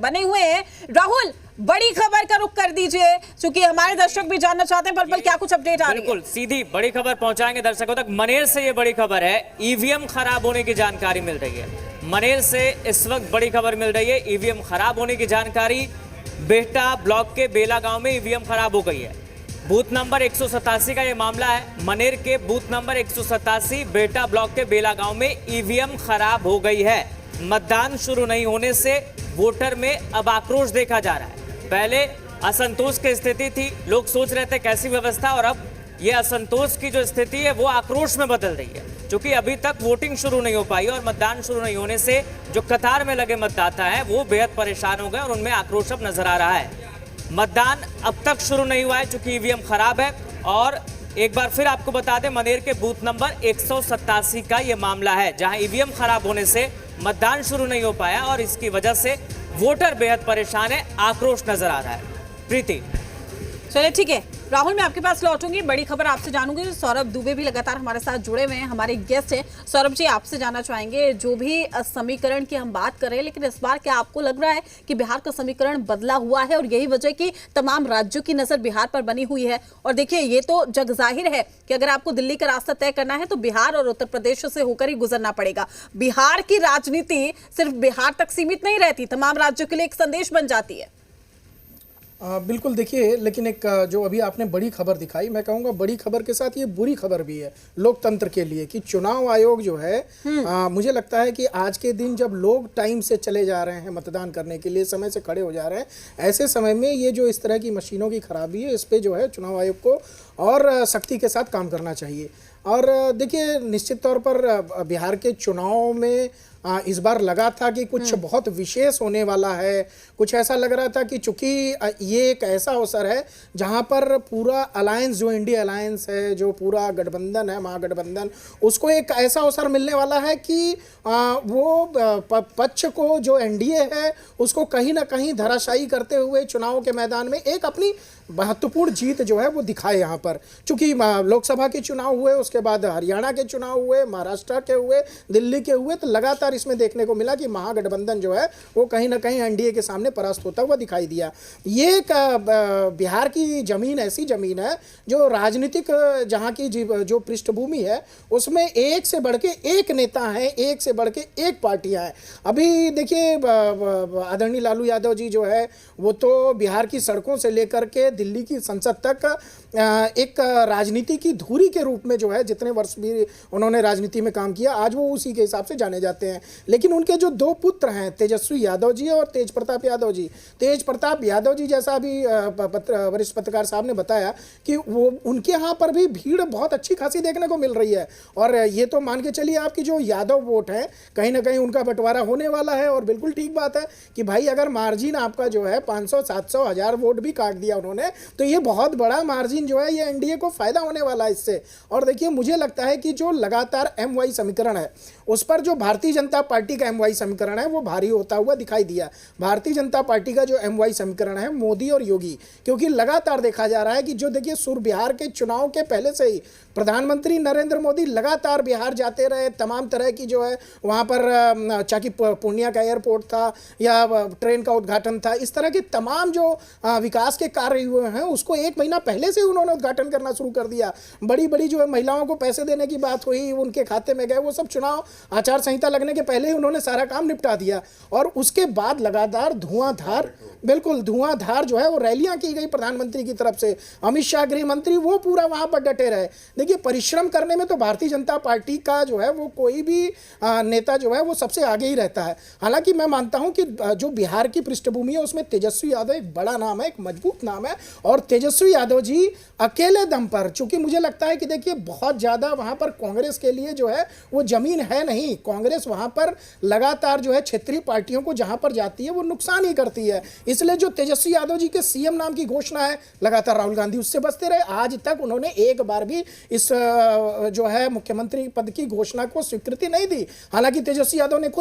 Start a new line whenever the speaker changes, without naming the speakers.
बने हुए हैं। राहुल, बड़ी खबर का रुख कर दीजिए क्योंकि हमारे दर्शक भी जानना चाहते हैं पर्पल क्या कुछ अपडेट आ रही है।
बिल्कुल सीधी बड़ी खबर पहुंचाएंगे दर्शकों तक। मनेर से ये बड़ी खबर है, ईवीएम खराब होने की जानकारी मिल रही है। मनेर से इस वक्त बड़ी खबर मिल रही है, ईवीएम खराब होने की जानकारी। बेहटा ब्लॉक के बेला गांव में ईवीएम खराब हो गई है। बूथ नंबर 187 का ये मामला है। मनेर के बूथ नंबर 187 बेहटा ब्लॉक के बेला गांव में ईवीएम खराब हो गई है। मतदान शुरू नहीं होने से वोटर में अब आक्रोश देखा जा रहा है। पहले असंतोष की स्थिति थी, लोग सोच रहे थे कैसी व्यवस्था, और अब ये असंतोष की जो स्थिति है वो आक्रोश में बदल रही है, क्योंकि अभी तक वोटिंग शुरू नहीं हो पाई और मतदान शुरू नहीं होने से जो कतार में लगे मतदाता हैं वो बेहद परेशान हो गए और उनमें आक्रोश अब नजर आ रहा है। मतदान अब तक शुरू नहीं हुआ है क्योंकि ईवीएम खराब है। और एक बार फिर आपको बता दें, मनेर के बूथ नंबर 187 का ये मामला है, जहां ईवीएम खराब होने से मतदान शुरू नहीं हो पाया और इसकी वजह से वोटर बेहद परेशान है, आक्रोश नजर आ रहा है। प्रीति,
चलिए ठीक है राहुल, मैं आपके पास लौटूंगी, बड़ी खबर आपसे जानूंगी। सौरभ दुबे भी लगातार हमारे साथ जुड़े हुए हैं, हमारे गेस्ट हैं। सौरभ जी, आपसे जानना चाहेंगे, जो भी समीकरण की हम बात कर रहे हैं, लेकिन इस बार क्या आपको लग रहा है कि बिहार का समीकरण बदला हुआ है और यही वजह कि तमाम राज्यों की नजर बिहार पर बनी हुई है? और देखिए, ये तो जग जाहिर है कि अगर आपको दिल्ली का रास्ता तय करना है तो बिहार और उत्तर प्रदेश से होकर ही गुजरना पड़ेगा। बिहार की राजनीति सिर्फ बिहार तक सीमित नहीं रहती, तमाम राज्यों के लिए एक संदेश बन जाती है।
बिल्कुल, देखिए, लेकिन एक जो अभी आपने बड़ी खबर दिखाई, मैं कहूँगा बड़ी खबर के साथ ये बुरी खबर भी है लोकतंत्र के लिए कि चुनाव आयोग जो है, मुझे लगता है कि आज के दिन जब लोग टाइम से चले जा रहे हैं मतदान करने के लिए, समय से खड़े हो जा रहे हैं, ऐसे समय में ये जो इस तरह की मशीनों की खराबी है, इस पर जो है चुनाव आयोग को और सख्ती के साथ काम करना चाहिए। और देखिए, निश्चित तौर पर बिहार के चुनाव में इस बार लगा था कि कुछ बहुत विशेष होने वाला है। कुछ ऐसा लग रहा था कि चूंकि ये एक ऐसा अवसर है जहां पर पूरा अलायंस, जो इंडिया अलायंस है, जो पूरा गठबंधन है, महागठबंधन, उसको एक ऐसा अवसर मिलने वाला है कि वो पक्ष को, जो एनडीए है, उसको कहीं ना कहीं धराशायी करते हुए चुनाव के मैदान में एक अपनी महत्वपूर्ण जीत जो है वो दिखाए। यहाँ पर चूंकि लोकसभा के चुनाव हुए, उसके बाद हरियाणा के चुनाव हुए, महाराष्ट्र के हुए, दिल्ली के हुए, तो लगातार इसमें देखने को मिला कि महागठबंधन जो है वो कहीं ना कहीं एनडीए के सामने परास्त होता हुआ दिखाई दिया। ये एक बिहार की जमीन ऐसी जमीन है जो राजनीतिक, जहाँ की जो पृष्ठभूमि है उसमें एक से बढ़ के एक नेता है, एक से बढ़ के एक पार्टियां हैं। अभी देखिए, आदरणीय लालू यादव जी जो है वो तो बिहार की सड़कों से लेकर के दिल्ली की संसद तक एक राजनीति की धुरी के रूप में जो है, जितने वर्ष भी उन्होंने राजनीति में काम किया, आज वो उसी के हिसाब से जाने जाते हैं। लेकिन उनके जो दो पुत्र हैं, तेजस्वी यादव जी और तेज प्रताप यादव जी, तेज प्रताप यादव जी, जैसा अभी वरिष्ठ पत्रकार साहब ने बताया कि वो उनके यहाँ पर भी भीड़ बहुत अच्छी खासी देखने को मिल रही है। और ये तो मान के चलिए आपकी जो यादव वोट है, कहीं ना कहीं उनका बंटवारा होने वाला है। और बिल्कुल ठीक बात है कि भाई, अगर मार्जिन आपका जो है 500, 700, 1000 वोट भी काट दिया उन्होंने, तो ये बहुत बड़ा मार्जिन जो है, ये एनडीए को फायदा होने वाला है इससे। और देखिए, मुझे लगता है कि जो लगातार एमवाई समीकरण है, उस पर जो भारतीय जनता पार्टी का एमवाई समीकरण है वो भारी होता हुआ दिखाई दिया। भारतीय जनता पार्टी का जो एमवाई समीकरण है मोदी और योगी, क्योंकि लगातार देखा जा रहा है कि जो देखिए, सुर बिहार के चुनाव के पहले से ही प्रधानमंत्री नरेंद्र मोदी लगातार बिहार जाते रहे। तमाम तरह की जो है वहाँ पर, चाहे पूर्णिया का एयरपोर्ट था या ट्रेन का उद्घाटन था, इस तरह के तमाम जो विकास के कार्य हुए हैं उसको 1 महीना पहले से उन्होंने उद्घाटन करना शुरू कर दिया। बड़ी बड़ी जो है महिलाओं को पैसे देने की बात हुई, उनके खाते में गए, वो सब चुनाव आचार संहिता लगने के पहले ही उन्होंने सारा काम निपटा दिया। और उसके बाद लगातार धुआंधार, बिल्कुल धुआंधार जो है वो रैलियां की गई प्रधानमंत्री की तरफ से। अमित शाह गृह मंत्री वो पूरा वहां पर डटे रहे। देखिए, परिश्रम करने में तो भारतीय जनता पार्टी का जो है वो कोई भी नेता जो है वो सबसे आगे ही रहता है। हालांकि मैं मानता हूं कि जो बिहार की पृष्ठभूमि है उसमें तेजस्वी यादव एक बड़ा नाम है, एक मजबूत नाम है। और तेजस्वी यादव जी अकेले दम पर, चूंकि मुझे लगता है कि देखिए, बहुत ज़्यादा वहाँ पर कांग्रेस के लिए जो है वो जमीन है नहीं। कांग्रेस वहाँ पर लगातार जो है क्षेत्रीय पार्टियों को जहाँ पर जाती है वो नुकसान ही करती है। इसलिए जो तेजस्वी यादव जी के सीएम नाम की घोषणा है, लगातार राहुल गांधी उससे बचते रहे। आज तक उन्होंने एक बार भी इस जो है मुख्यमंत्री पद की घोषणा को स्वीकृति नहीं दी। हालांकि तेजस्वी यादव ने खुद